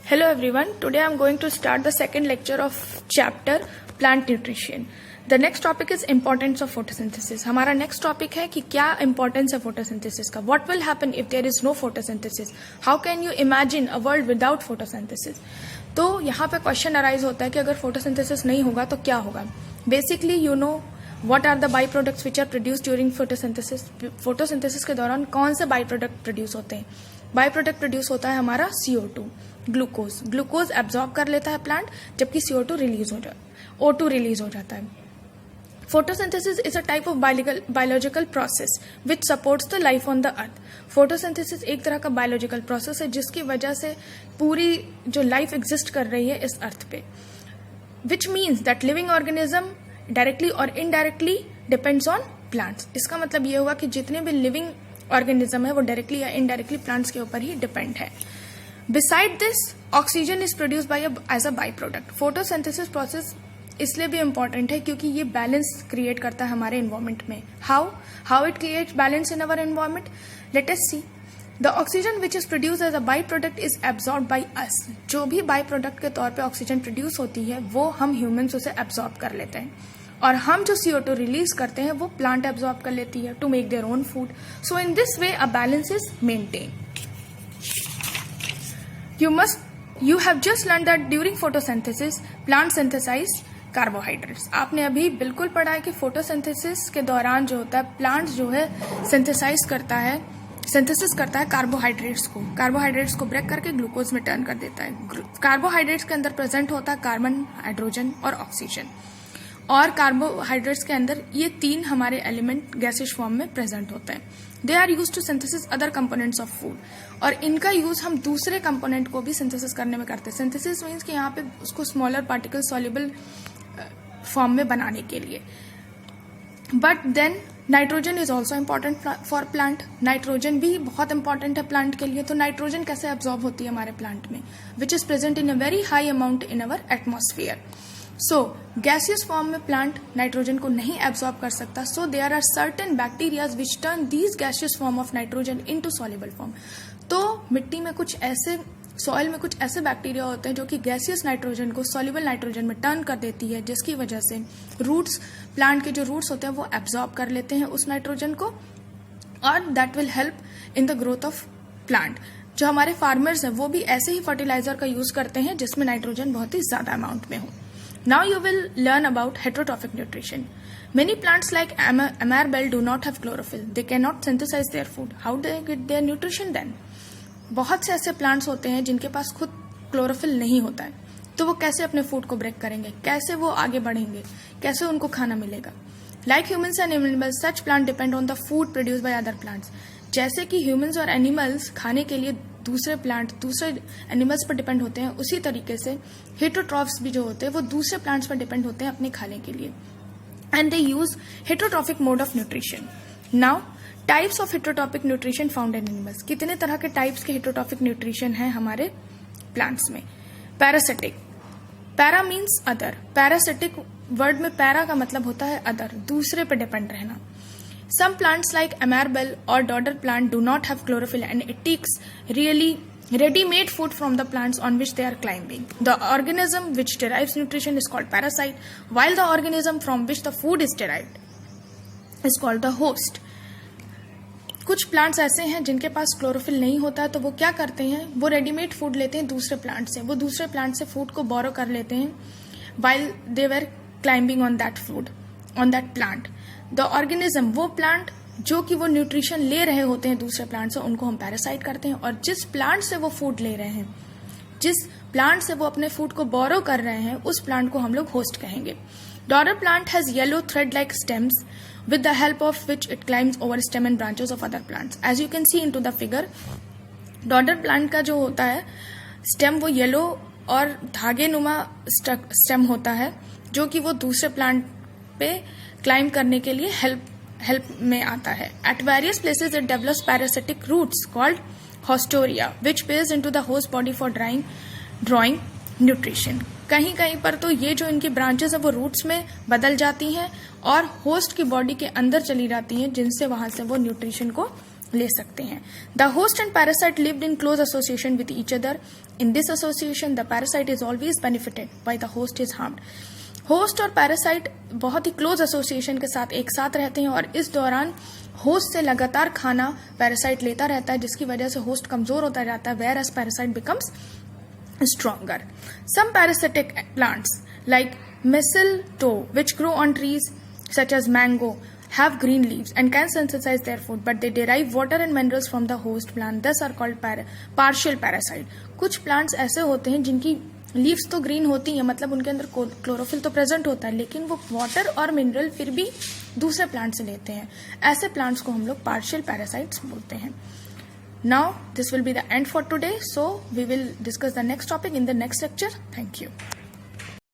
Hello everyone, today I am going to start the second lecture of chapter plant nutrition. The next topic is importance of photosynthesis. हमारा next topic है कि क्या importance है photosynthesis का. What will happen if there is no photosynthesis? How can you imagine a world without photosynthesis? तो यहाँ पे question arise होता है कि अगर photosynthesis नहीं होगा तो क्या होगा. Basically you know what are the byproducts which are produced during photosynthesis. photosynthesis के दौरान कौन से byproduct produce होते हैं. बाईप्रोडक्ट प्रोड्यूस होता है हमारा CO2, ग्लूकोज एब्जॉर्ब कर लेता है प्लांट, जबकि O2 रिलीज हो जाता है. Photosynthesis is a type of biological process which supports the life on the earth. Photosynthesis एक तरह का बायोलॉजिकल प्रोसेस है जिसकी वजह से पूरी जो लाइफ एग्जिस्ट कर रही है इस अर्थ पे, which means that living organism directly और इनडायरेक्टली डिपेंड्स ऑन प्लांट्स. इसका मतलब ये हुआ कि जितने भी लिविंग ऑर्गेनिज्म है वो डायरेक्टली या इनडायरेक्टली प्लांट्स के ऊपर ही डिपेंड है. Beside this oxygen is produce by as a by product. Photosynthesis process इसलिए भी इम्पॉर्टेंट है क्योंकि ये बैलेंस क्रिएट करता है हमारे एनवायरमेंट में. How it creates balance in our environment, let us see. The oxygen which is produce as a by product is absorb by us. जो भी बाई प्रोडक्ट के तौर पे ऑक्सीजन प्रोड्यूस होती है वो हम ह्यूमंस उसे एब्जॉर्ब कर लेते हैं, और हम जो CO2 रिलीज करते हैं वो प्लांट एब्जॉर्ब कर लेती है to make their own food. So in this way a balance is maintain. You have just learned that during photosynthesis plant synthesize carbohydrates. आपने अभी बिल्कुल पढ़ा है कि फोटोसिंथेसिस के दौरान जो होता है प्लांट जो है सिंथेसिस करता है कार्बोहाइड्रेट्स को ब्रेक करके ग्लूकोज में टर्न कर देता है. कार्बोहाइड्रेट्स के अंदर प्रेजेंट होता है कार्बन, हाइड्रोजन और ऑक्सीजन, और कार्बोहाइड्रेट्स के अंदर ये तीन हमारे एलिमेंट गैसियस फॉर्म में प्रेजेंट होते हैं. They are use to synthesis other components of food, और इनका यूज हम दूसरे कंपोनेंट को भी सिंथेसिस करने में करते हैं. सिंथेसिस मीन्स कि यहाँ पे उसको स्मॉलर पार्टिकल सॉल्युबल फॉर्म में बनाने के लिए. But then nitrogen is also important for plant. Nitrogen भी बहुत इंपॉर्टेंट है प्लांट के लिए. तो नाइट्रोजन कैसे एब्जॉर्ब होती है हमारे प्लांट में, which is present in a very high amount in our atmosphere. So gaseous form में प्लांट नाइट्रोजन को नहीं एब्जॉर्ब कर सकता. So there are certain bacterias which turn these gaseous form of nitrogen into soluble form. तो मिट्टी में soil में कुछ ऐसे बैक्टीरिया होते हैं जो कि गैसियस नाइट्रोजन को सॉल्युबल नाइट्रोजन में टर्न कर देती है, जिसकी वजह से रूट्स, प्लांट के जो रूट्स होते हैं वो एब्जॉर्ब कर लेते हैं उस नाइट्रोजन को, और that will help in the growth of plant. जो हमारे फार्मर्स हैं वो भी ऐसे ही फर्टिलाइजर का यूज करते हैं जिसमें नाइट्रोजन बहुत ही ज्यादा अमाउंट में हो. Now you will learn about heterotrophic nutrition. Many plants like amarbel do not have chlorophyll. They cannot synthesize their food. How do they get their nutrition then? बहुत से ऐसे प्लांट्स होते हैं जिनके पास खुद क्लोरोफिल नहीं होता है, तो वो कैसे अपने फूड को ब्रेक करेंगे, कैसे वो आगे बढ़ेंगे, कैसे उनको खाना मिलेगा. Like humans and animals, such plants depend on the food produced by other plants. जैसे कि ह्यूमंस और एनिमल्स खाने के लिए दूसरे एनिमल्स पर डिपेंड होते हैं, उसी तरीके से हेटरोट्रॉफ्स भी जो होते हैं वो दूसरे प्लांट्स पर डिपेंड होते हैं अपने खाने के लिए. And they use heterotrophic mode of nutrition. Now types of heterotrophic nutrition found in animals. कितने तरह के टाइप्स के हेटरोट्रॉफिक न्यूट्रिशन है हमारे प्लांट्स में. Parasitic. Para means other. Parasitic word में पैरा का मतलब होता है अदर, दूसरे पे डिपेंड रहना. Some plants like amarbel or dodder plant do not have chlorophyll and it takes really ready-made food from the plants on which they are climbing. The organism which derives nutrition is called parasite, while the organism from which the food is derived is called the host. कुछ plants ऐसे हैं जिनके पास chlorophyll नहीं होता है, तो वो क्या करते हैं, वो रेडीमेड फूड लेते हैं दूसरे प्लांट से. वो दूसरे प्लांट से फूड को बोरो कर लेते हैं while they were climbing on that food, on that plant. The organism, वो प्लांट जो कि वो न्यूट्रिशन ले रहे होते हैं दूसरे प्लांट से, उनको हम पैरासाइट करते हैं. और जिस प्लांट से वो फूड ले रहे हैं, जिस प्लांट से वो अपने फूड को बोरो कर रहे हैं, उस प्लांट को हम लोग होस्ट कहेंगे. Dodder plant has yellow thread like stems with the help of which it climbs over stem and branches of other plants. As you can see in to the figure, dodder plant का जो होता है stem वो yellow और धागे नुमा stem होता है, जो कि वो दूसरे प्लांट पे क्लाइम करने के लिए हेल्प में आता है. At various places it develops parasitic roots called haustoria which pierce into the host body for drawing nutrition. कहीं कहीं पर तो ये जो इनकी ब्रांचेस है वो रूट्स में बदल जाती हैं और होस्ट की बॉडी के अंदर चली जाती हैं, जिनसे वहां से वो न्यूट्रिशन को ले सकते हैं। The host and parasite lived in close association with each other. In this association the parasite is always benefited while the host is harmed. Host और पैरासाइट बहुत ही क्लोज एसोसिएशन के साथ एक साथ रहते हैं और इस दौरान होस्ट से लगातार खाना पैरासाइट लेता रहता है, जिसकी वजह से होस्ट कमजोर होता जाता है, whereas parasite becomes stronger. Some parasitic plants like mistletoe, which grow on trees such as mango, have green leaves and can synthesize their food, but they derive water and minerals from the host plant. Thus are called partial parasite. कुछ plants ऐसे होते हैं जिनकी leaves तो green होती हैं, मतलब उनके अंदर क्लोरोफिल तो प्रेजेंट होता है, लेकिन वो वाटर और मिनरल फिर भी दूसरे प्लांट से लेते हैं। ऐसे प्लांट्स को हम लोग पार्शियल पैरासाइट्स बोलते हैं। Now, this will be the end for today. So, we will discuss the next topic in the next lecture. Thank you.